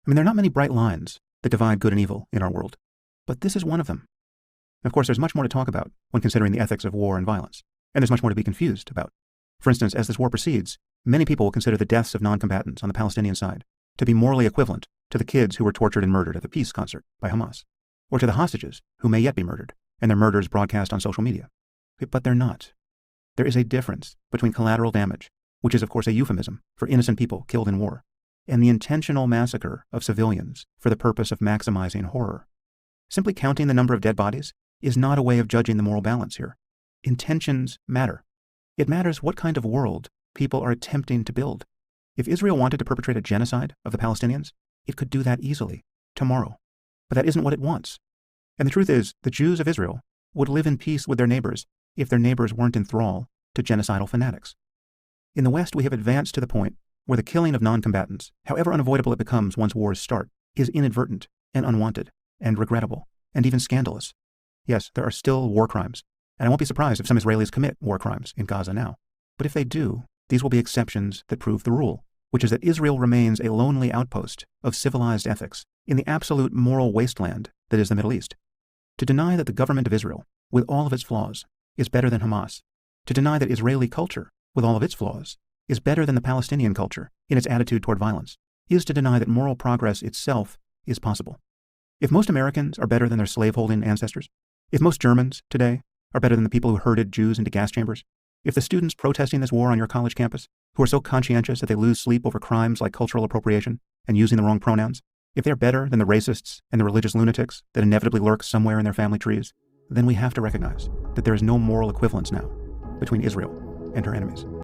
I mean, there are not many bright lines that divide good and evil in our world, but this is one of them. Of course, there's much more to talk about when considering the ethics of war and violence, and there's much more to be confused about. For instance, as this war proceeds, many people will consider the deaths of non-combatants on the Palestinian side to be morally equivalent to the kids who were tortured and murdered at the peace concert by Hamas, or to the hostages who may yet be murdered, and their murders broadcast on social media. But they're not. There is a difference between collateral damage, which is of course a euphemism for innocent people killed in war, and the intentional massacre of civilians for the purpose of maximizing horror. Simply counting the number of dead bodies is not a way of judging the moral balance here. Intentions matter. It matters what kind of world people are attempting to build. If Israel wanted to perpetrate a genocide of the Palestinians, it could do that easily, tomorrow. But that isn't what it wants. And the truth is, the Jews of Israel would live in peace with their neighbors if their neighbors weren't in thrall to genocidal fanatics. In the West, we have advanced to the point where the killing of non-combatants, however unavoidable it becomes once wars start, is inadvertent and unwanted and regrettable and even scandalous. Yes, there are still war crimes, and I won't be surprised if some Israelis commit war crimes in Gaza now. But if they do, these will be exceptions that prove the rule, which is that Israel remains a lonely outpost of civilized ethics in the absolute moral wasteland that is the Middle East. To deny that the government of Israel, with all of its flaws, is better than Hamas, to deny that Israeli culture, with all of its flaws, is better than the Palestinian culture in its attitude toward violence, is to deny that moral progress itself is possible. If most Americans are better than their slaveholding ancestors, if most Germans today are better than the people who herded Jews into gas chambers, if the students protesting this war on your college campus, who are so conscientious that they lose sleep over crimes like cultural appropriation and using the wrong pronouns, if they're better than the racists and the religious lunatics that inevitably lurk somewhere in their family trees, then we have to recognize that there is no moral equivalence now between Israel and her enemies.